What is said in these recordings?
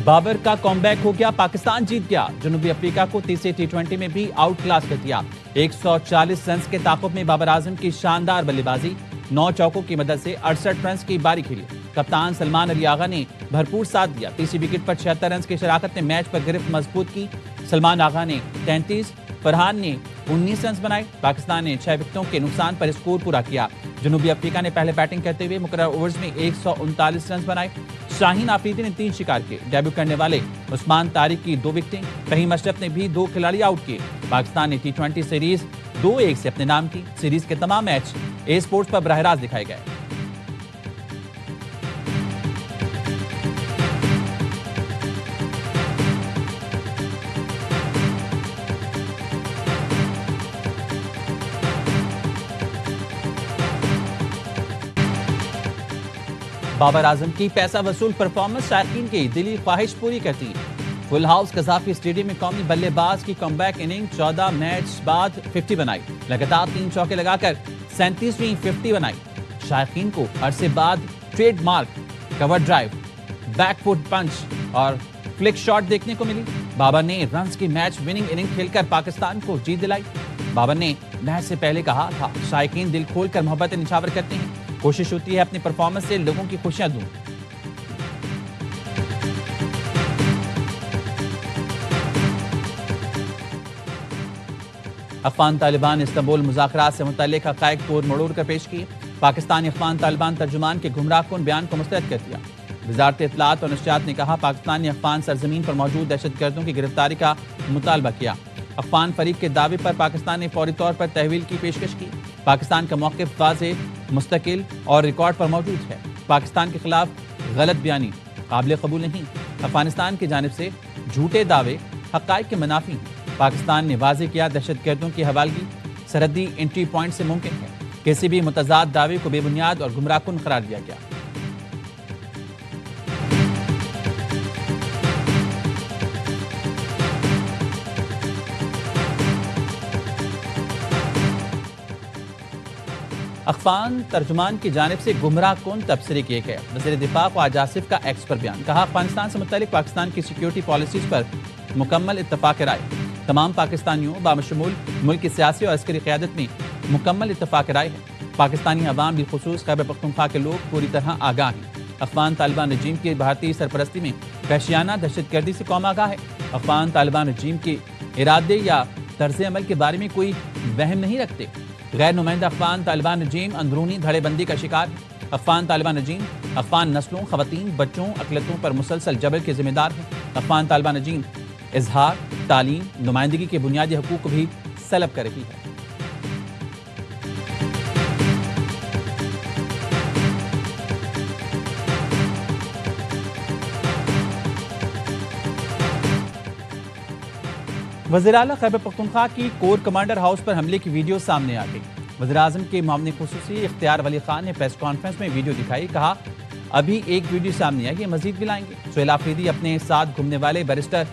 بابر کا come back ہو گیا، پاکستان جیت گیا، جنوبی افریقہ کو تیسرے ٹی20 میں بھی آؤٹ کلاس کر دیا۔ 140 رنز کے تعاقب میں بابر اعظم کی شاندار بلے بازی، 9 چوکوں کی مدد سے 68 رنز کی باری کھیلی۔ کپتان سلمان علی آغا نے بھرپور ساتھ دیا، تیسری وکٹ پر 76 رنز کی شراکت نے میچ پر گرفت مضبوط کی۔ سلمان آغا نے 33، فرحان نے 19 رنز بنائے۔ پاکستان نے 6 وکٹوں کے نقصان پر اسکور پورا کیا۔ جنوبی افریقہ نے پہلے بیٹنگ کرتے ہوئے مقررہ اوورز میں 139 رنز بنائے۔ شاہین آفریدی نے 3 شکار کیے۔ ڈیبیو کرنے والے عثمان طارق کی 2 وکٹیں، فہیم اشرف نے بھی 2 کھلاڑی آؤٹ کیے۔ پاکستان نے ٹی20 سیریز 2-1 سے اپنے نام کی۔ سیریز کے تمام میچ اے اسپورٹس پر براہ راست دکھائے گئے۔ بابر اعظم کی پیسہ وصول پرفارمنس شائقین کی دلی خواہش پوری کرتی۔ فل ہاؤس قذافی اسٹیڈیم میں قومی بلے باز کی کم بیک اننگ، 14 میچ بعد 50 بنائی، لگاتار 3 چوکے لگا کر 37ویں 50 بنائی۔ شائقین کو عرصے بعد ٹریڈ مارک کور ڈرائیو، بیک فٹ پنچ اور فلک شاٹ دیکھنے کو ملی۔ بابر نے رنز کی میچ وننگ اننگ کھیل کر پاکستان کو جیت دلائی۔ بابر نے میچ سے پہلے کہا تھا، شائقین دل کھول کر محبت نچھاور کرتے ہیں، کوشش ہوتی ہے اپنی پرفارمنس سے لوگوں کی خوشیاں دوں۔ افغان طالبان استنبول مذاکرات سے متعلق حقائق توڑ مڑوڑ کر پیش کیے۔ پاکستانی افغان طالبان ترجمان کے گمراہ کن بیان کو مسترد کر دیا۔ وزارت اطلاعات اور نشریات نے کہا، پاکستان نے افغان سرزمین پر موجود دہشت گردوں کی گرفتاری کا مطالبہ کیا۔ افغان فریق کے دعوے پر پاکستان نے فوری طور پر تحویل کی پیشکش کی۔ پاکستان کا موقف واضح، مستقل اور ریکارڈ پر موجود ہے۔ پاکستان کے خلاف غلط بیانی قابل قبول نہیں۔ افغانستان کی جانب سے جھوٹے دعوے حقائق کے منافی ہیں۔ پاکستان نے واضح کیا، دہشت گردوں کی حوالگی سرحدی انٹری پوائنٹ سے ممکن ہے۔ کسی بھی متضاد دعوے کو بے بنیاد اور گمراہ کن قرار دیا گیا۔ افغان ترجمان کی جانب سے گمراہ کن تبصرے کیے گئے۔ وزیر دفاع خواجہ آصف کا ایکس پر بیان، کہا، افغانستان سے متعلق پاکستان کی سیکیورٹی پالیسیز پر مکمل اتفاق رائے۔ تمام پاکستانیوں بامشمول ملک کی سیاسی اور عسکری قیادت میں مکمل اتفاق رائے ہے۔ پاکستانی عوام بالخصوص خیبر پختونخوا کے لوگ پوری طرح آگاہ ہیں۔ افغان طالبان رجیم کی بھارتی سرپرستی میں وحشیانہ دہشت گردی سے قوم آگاہ ہے۔ افغان طالبان رجیم کے ارادے یا طرز عمل کے بارے میں کوئی وہم نہیں رکھتے۔ غیر نمائندہ افغان طالبان رجیم اندرونی دھڑے بندی کا شکار ہے۔ افغان طالبان رجیم افغان نسلوں، خواتین، بچوں، اقلیتوں پر مسلسل جبر کے ذمہ دار ہیں۔ افغان طالبان رجیم اظہار، تعلیم، نمائندگی کے بنیادی حقوق بھی سلب کر رہی ہے۔ وزیراعلیٰ خیبر پختونخوا کی کور کمانڈر ہاؤس پر حملے کی ویڈیو سامنے آ گئی۔ وزیراعظم کے معاون خصوصی اختیار ولی خان نے پریس کانفرنس میں ویڈیو دکھائی، کہا، ابھی ایک ویڈیو سامنے آئی ہے، مزید بھی لائیں گے۔ سہیل آفریدی اپنے ساتھ گھومنے والے بیرسٹر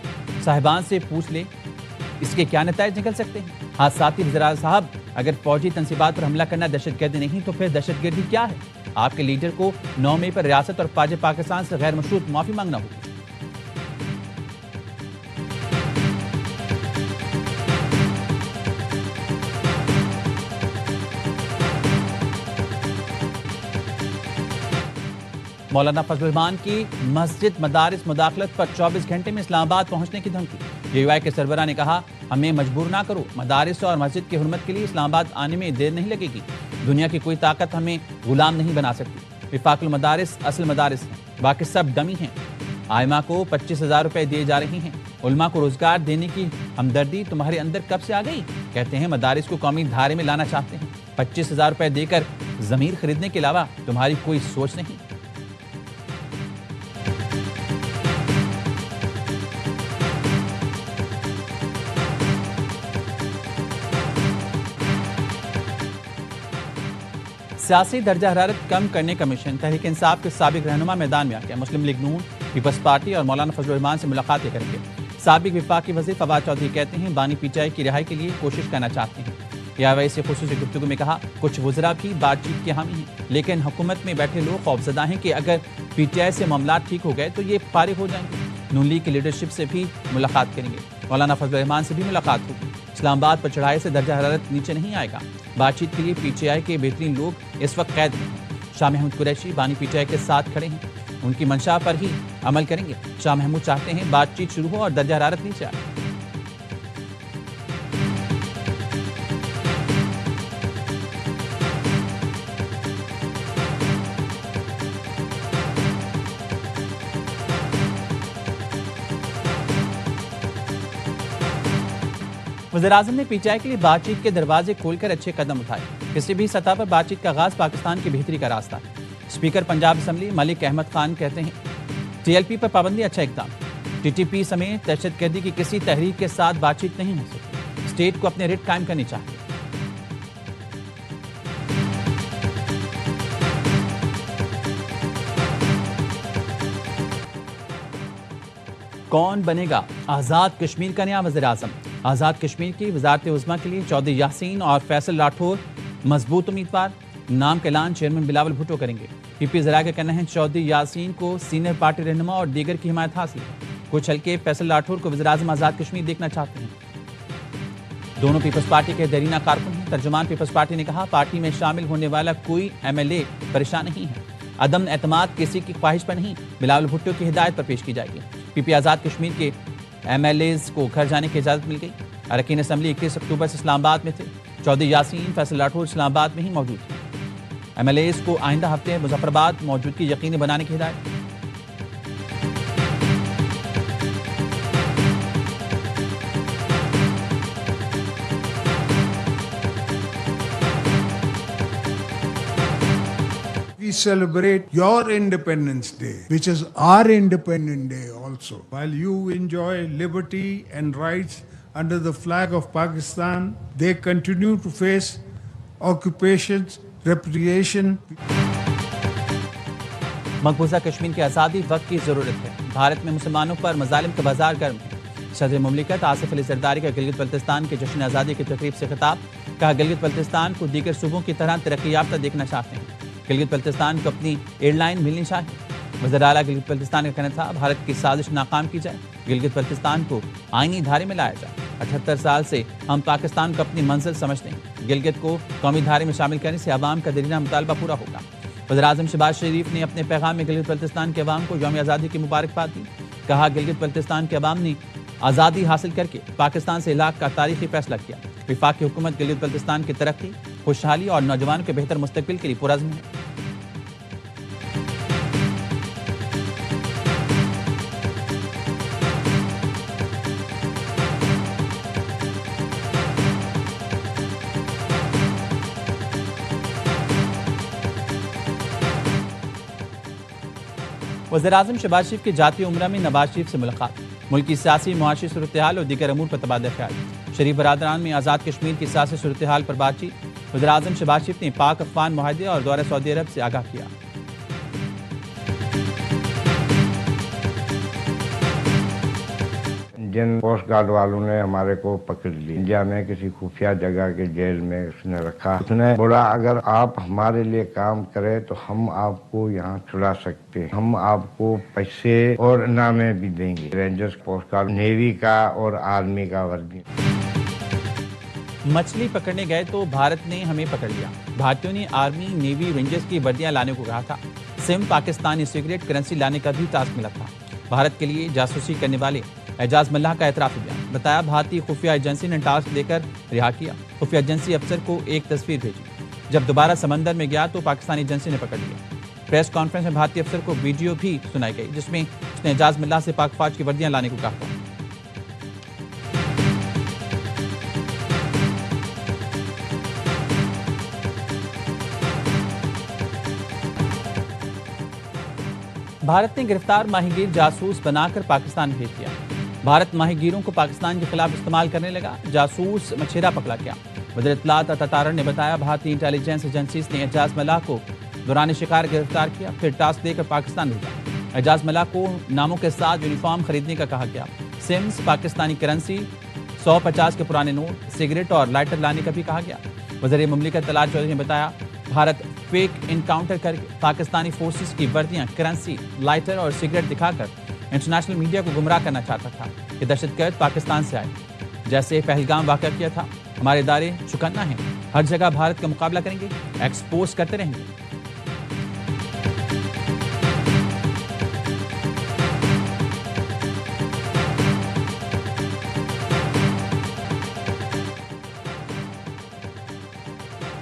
صاحبان سے پوچھ لیں، اس کے کیا نتائج نکل سکتے ہیں۔ ہاں، ساتھی وزیراعظم صاحب، اگر فوجی تنصیبات پر حملہ کرنا دہشت گردی نہیں تو پھر دہشت گردی کیا ہے؟ آپ کے لیڈر کو 9 مئی پر ریاست اور فوج پاکستان سے غیر مشروط معافی مانگنا ہوگی۔ مولانا فضل الرحمان کی مسجد مدارس مداخلت پر 24 گھنٹے میں اسلام آباد پہنچنے کی دھمکی۔ JUI کے سربراہ نے کہا، ہمیں مجبور نہ کرو، مدارس اور مسجد کی حرمت کے لیے اسلام آباد آنے میں دیر نہیں لگے گی۔ دنیا کی کوئی طاقت ہمیں غلام نہیں بنا سکتی۔ وفاق المدارس اصل مدارس ہیں، باقی سب ڈمی ہیں۔ آئمہ کو 25,000 روپے دیے جا رہے ہیں۔ علماء کو روزگار دینے کی ہمدردی تمہارے اندر کب سے آ گئی؟ کہتے ہیں مدارس کو قومی دھارے میں لانا چاہتے ہیں۔ 25,000 روپے دے کر ضمیر خریدنے کے علاوہ تمہاری کوئی سوچ نہیں۔ سیاسی درجہ حرارت کم کرنے کا مشن، تحریک انصاف کے سابق رہنما میدان میں آ گیا۔ مسلم لیگ نون، پیپلز پارٹی اور مولانا فضل الرحمان سے ملاقاتیں کریں گے۔ سابق وفاقی وزیر فواد چودھری کہتے ہیں، بانی PTI کی رہائی کے لیے کوشش کرنا چاہتے ہیں۔ PIY سے خصوصی گفتگو میں کہا، کچھ وزراء بھی بات چیت کے حامی ہیں، لیکن حکومت میں بیٹھے لوگ خوفزدہ ہیں کہ اگر PTI سے معاملات ٹھیک ہو گئے تو یہ فارغ ہو جائیں گے۔ نون لیگ کی لیڈرشپ سے بھی ملاقات کریں گے۔ مولانا فضل الرحمان سے بھی ملاقات ہوگی۔ اسلام آباد پر چڑھائی سے درجہ حرارت نیچے نہیں آئے گا۔ بات چیت کے لیے پی ٹی آئی کے بہترین لوگ اس وقت قید میں ہیں۔ شاہ محمود قریشی بانی پی ٹی آئی کے ساتھ کھڑے ہیں، ان کی منشا پر ہی عمل کریں گے۔ شاہ محمود چاہتے ہیں بات چیت شروع ہو اور درجہ حرارت نیچے آئے۔ وزیراعظم نے پی ٹی آئی کے لیے بات چیت کے دروازے کھول کر اچھے قدم اٹھائے۔ کسی بھی سطح پر بات چیت کا آغاز پاکستان کی بہتری کا راستہ ہے۔ اسپیکر پنجاب اسمبلی ملک احمد خان کہتے ہیں ٹی ایل پی پر پابندی اچھا اقدام، ٹی ٹی پی سمیت دہشت گردی کی کسی تحریک کے ساتھ بات چیت نہیں ہو سکتی، اسٹیٹ کو اپنے ریٹ قائم کرنی چاہیے۔ کون بنے گا آزاد کشمیر کا نیا وزیر اعظم؟ آزاد کشمیر کی وزارت عظمیٰ کے لیے چودھری یاسین اور فیصل راٹھور مضبوط امیدوار، نام کا اعلان چیئرمین بلاول بھٹو کریں گے۔ پی پی ذرائع کا کہنا ہے چودھری یاسین کو سینئر پارٹی رہنما اور دیگر کی حمایت حاصل ہے، کچھ حلقے فیصل راٹھور کو وزیر اعظم آزاد کشمیر دیکھنا چاہتے ہیں۔ دونوں پیپلز پارٹی کے دیرینہ کارکن ہیں۔ ترجمان پیپلز پارٹی نے کہا پارٹی میں شامل ہونے والا کوئی ایم ایل اے پریشان نہیں ہے، عدم اعتماد کسی کی خواہش پر نہیں، بلاول بھٹو کی ہدایت پر پیش کی جائے گی۔ پی پی آزاد کشمیر کے ایم ایل ایز کو گھر جانے کی اجازت مل گئی۔ اراکین اسمبلی 21 اکتوبر سے اسلام آباد میں تھے۔ چودھری یاسین فیصل راٹھور اسلام آباد میں ہی موجود تھے۔ ایم ایل ایز کو آئندہ ہفتے مظفر آباد موجودگی یقینی بنانے کی ہدایت۔ We celebrate your Independence Day, which is our Independence Day also. While you enjoy liberty and rights under the flag of Pakistan, they continue to face occupations, repression. مقبوضہ کشمیر کی آزادی وقت کی ضرورت ہے۔ بھارت میں مسلمانوں پر مظالم کا بازار گرم ہے۔ صدر مملکت آصف علی زرداری کا گلگت بلتستان کے جشن آزادی کی تقریب سے خطاب، کہا گلگت بلتستان کو دیگر صوبوں کی طرح ترقی یافتہ دیکھنا چاہتے ہیں، گلگت بلتستان کو اپنی ایئر لائن ملنی چاہیے۔ وزیر اعلیٰ گلگت بلتستان کا کہنا تھا بھارت کی سازش ناکام کی جائے، گلگت بلتستان کو آئینی دھارے میں لایا جائے۔ 78 سال سے ہم پاکستان کو اپنی منزل سمجھتے ہیں، گلگت کو قومی دھارے میں شامل کرنے سے عوام کا دلینہ مطالبہ پورا ہوگا۔ وزیر اعظم شہباز شریف نے اپنے پیغام میں گلگت بلتستان کے عوام کو یوم آزادی کی مبارکباد دی، کہا گلگت بلتستان کے عوام نے آزادی حاصل کر کے پاکستان سے الگ کا تاریخی فیصلہ کیا۔ وفاقی حکومت گلگت بلتستان کی ترقی، خوشحالی اور نوجوانوں کے بہتر مستقبل کے لیے پرعزم ہے۔ وزیر اعظم شہباز شریف کے جاتی عمرہ میں نواز شریف سے ملاقات، ملک کی سیاسی معاشی صورتحال اور دیگر امور پر تبادلہ خیال۔ شریف برادران میں آزاد کشمیر کی سیاسی صورتحال پر بات چیت۔ وزیر اعظم شہباز شریف نے پاک افغان معاہدے اور دورہ سعودی عرب سے آگاہ کیا۔ جن کوسٹ گارڈ والوں نے ہمارے کو پکڑ لی، انڈیا میں کسی خفیہ جگہ کے جیل میں اس نے رکھا، اس نے بولا اگر آپ ہمارے لیے کام کریں تو ہم آپ کو یہاں چھڑا سکتے ہیں، ہم آپ کو پیسے اور انعامیں بھی دیں گے۔ رینجرز، کوسٹ گارڈ، نیوی کا اور آرمی کا وردی۔ مچھلی پکڑنے گئے تو بھارت نے ہمیں پکڑ لیا، بھارتیوں نے آرمی، نیوی، رینجرز کی وردیاں لانے کو کہا تھا۔ سم پاکستانی سگریٹ کرنسی لانے کا بھی ٹاسک ملا تھا۔ بھارت کے لیے جاسوسی کرنے والے اعجاز ملہ کا اعترافی بیان، بتایا بھارتی خفیہ ایجنسی نے ٹاسک دے کر رہا کیا۔ خفیہ ایجنسی افسر کو ایک تصویر بھیجی، جب دوبارہ سمندر میں گیا تو پاکستانی ایجنسی نے پکڑ لیا۔ پریس کانفرنس میں بھارتی افسر کو ویڈیو بھی سنائی گئی جس میں اس نے اعجاز ملہ سے پاک فوج کی وردیاں لانے کو کہا تھا۔ بھارت نے گرفتار ماہی گیر جاسوس بنا کر پاکستان بھیج دیا۔ بھارت ماہی گیروں کو پاکستان کے خلاف استعمال کرنے لگا، جاسوس مچھیرا پکڑا گیا۔ وزیر اطلاعات عطا تارڑ نے بتایا بھارتی انٹیلیجنس ایجنسیز نے اعجاز ملہ کو دوران شکار گرفتار کیا، پھر ٹاسک دے کر پاکستان بھیجا۔ اعجاز ملہ کو ناموں کے ساتھ یونیفارم خریدنے کا کہا گیا۔ سمز، پاکستانی کرنسی، 150 کے پرانے نوٹ، سگریٹ اور لائٹر لانے کا بھی کہا گیا۔ وزیر مملکت طلعت چودھری نے بتایا بھارت فیک انکاؤنٹر کر کے پاکستانی فورسز کی وردیاں، کرنسی، لائٹر اور سگریٹ دکھا کر انٹرنیشنل میڈیا کو گمراہ کرنا چاہتا تھا کہ دہشت گرد پاکستان سے آئے. جیسے پہلگام واقعہ کیا تھا, ہمارے ادارے چکنا ہیں, ہر جگہ بھارت کا مقابلہ کریں گے, ایکسپوز کرتے رہیں گے.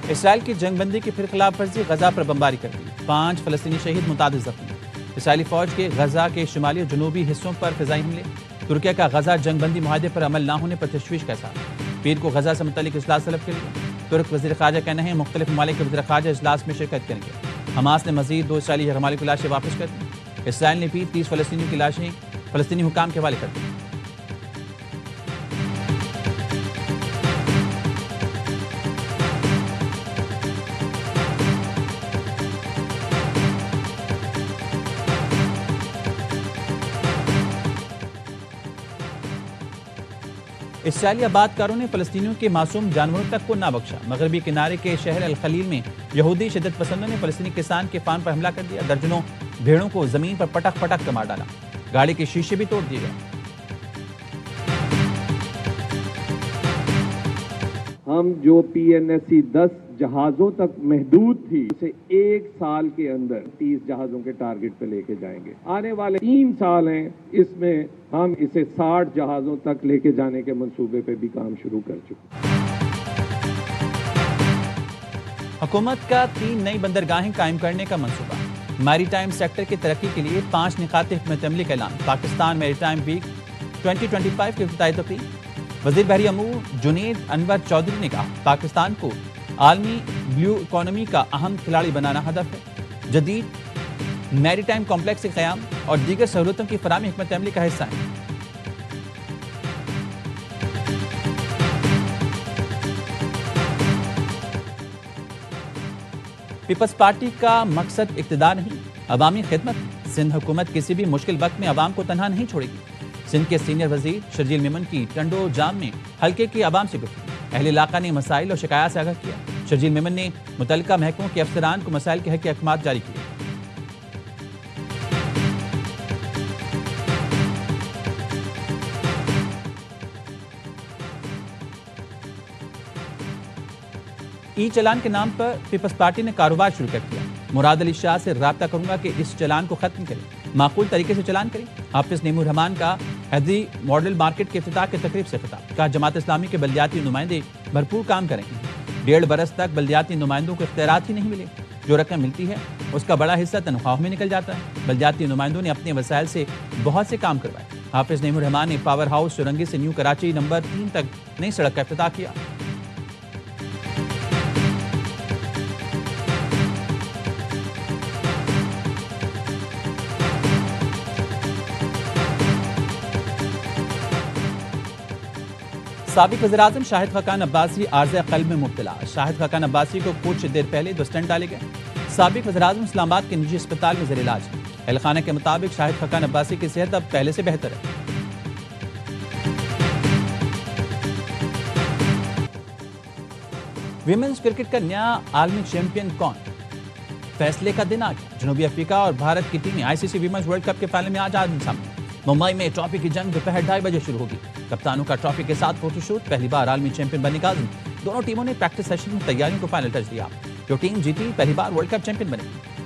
اسرائیل کی جنگ بندی کی پھر خلاف ورزی, غزہ پر بمباری کر دی, 5 فلسطینی شہید, متعدد زخمی. اسرائیلی فوج کے غزہ کے شمالی اور جنوبی حصوں پر فضائی حملے. ترکیہ کا غزہ جنگ بندی معاہدے پر عمل نہ ہونے پر تشویش کا اظہار. پیر کو غزہ سے متعلق اجلاس طلب کے لیے ترک وزیر خارجہ کہنا ہے مختلف ممالک کے وزیر خارجہ اجلاس میں شرکت کریں گے. حماس نے مزید 2 اسرائیلی یرغمالیوں کی لاشیں واپس کر دیں. اسرائیل نے بھی 30 فلسطینیوں کی لاشیں فلسطینی حکام کے حوالے کر دیں. اسرائیلی آباد کاروں نے فلسطینیوں کے معصوم جانوروں تک کو نہ بخشا. مغربی کنارے کے شہر الخلیل میں یہودی شدت پسندوں نے فلسطینی کسان کے فارم پر حملہ کر دیا. درجنوں بھیڑوں کو زمین پر پٹک پٹک کر مار ڈالا. گاڑی کے شیشے بھی توڑ دیے گئے. ہم جو PNSC-10 جہازوں تک محدود تھی اسے 1 سال کے اندر 30 جہازوں کے ٹارگٹ پہ لے کے جائیں گے. آنے والے 3 سال ہیں, اس میں ہم اسے 60 جہازوں تک لے کے جانے کے منصوبے پہ بھی کام شروع کر چکے. حکومت کا 3 نئی بندرگاہیں قائم کرنے کا منصوبہ. میری ٹائم سیکٹر کی ترقی کے لیے 5 نکات حکمت عملی کا اعلان. پاکستان میری ٹائم ویک 2025 کی افتتاحی تقریب. وزیر بحری امور جنید انور چودھری نے کہا پاکستان کو عالمی بلیو اکانومی کا اہم کھلاڑی بنانا ہدف ہے. جدید میری ٹائم کمپلیکس کے قیام اور دیگر سہولتوں کی فراہمی حکمت عملی کا حصہ ہے. پیپلز پارٹی کا مقصد اقتدار نہیں, عوامی خدمت ہے. سندھ حکومت کسی بھی مشکل وقت میں عوام کو تنہا نہیں چھوڑے گی. سندھ کے سینئر وزیر شرجیل میمن کی ٹنڈو جام میں حلقے کی عوام سے گفتگو. اہل علاقہ نے مسائل اور شکایات سے آگاہ کیا. شرجیل میمن نے متعلقہ محکموں کے افسران کو مسائل کے حل کے احکامات جاری کیے. ای چلان کے نام پر پیپلز پارٹی نے کاروبار شروع کر دیا. مراد علی شاہ سے رابطہ کروں گا کہ اس چلان کو ختم کریں, معقول طریقے سے چلان کریں. حافظ نعیم الرحمان کا حیدری ماڈل مارکیٹ کے افتتاح کی تقریب سے خطاب. کہا جماعت اسلامی کے بلدیاتی نمائندے بھرپور کام کریں گے. 1.5 برس تک بلدیاتی نمائندوں کو اختیارات ہی نہیں ملے. جو رقم ملتی ہے اس کا بڑا حصہ تنخواہوں میں نکل جاتا ہے. بلدیاتی نمائندوں نے اپنے وسائل سے بہت سے کام کروائے. حافظ نعیم الرحمان نے پاور ہاؤس سرنگی سے نیو کراچی نمبر 3 تک نئی سڑک کا افتتاح کیا. سابق وزیراعظم شاہد خاقان عباسی عارضہ قلب میں مبتلا. شاہد خاقان عباسی کو کچھ دیر پہلے 2 سٹنٹ ڈالے گئے. سابق وزیراعظم اسلام آباد کے نجی اسپتال میں زیر علاج. اہل خانہ کے مطابق شاہد خاقان عباسی کی صحت اب پہلے سے بہتر ہے. ویمنز کرکٹ کا نیا عالمی چیمپئن کون؟ فیصلے کا دن آ گیا. جنوبی افریقہ اور بھارت کی ٹیمیں ICC ویمنز ورلڈ کپ کے فائنل میں آج آمنے سامنے. ممبئی میں ٹرافی کی جنگ دوپہر 2:30 بجے شروع ہوگی. کپتانوں کا ٹرافی کے ساتھ فوٹو شوٹ. پہلی بار عالمی چیمپئن بنے گا عازم. دونوں ٹیموں نے پریکٹس سیشن میں تیاریوں کو فائنل ٹچ دیا. جو ٹیم جیتی پہلی بار ورلڈ کپ چیمپئن بنے گی.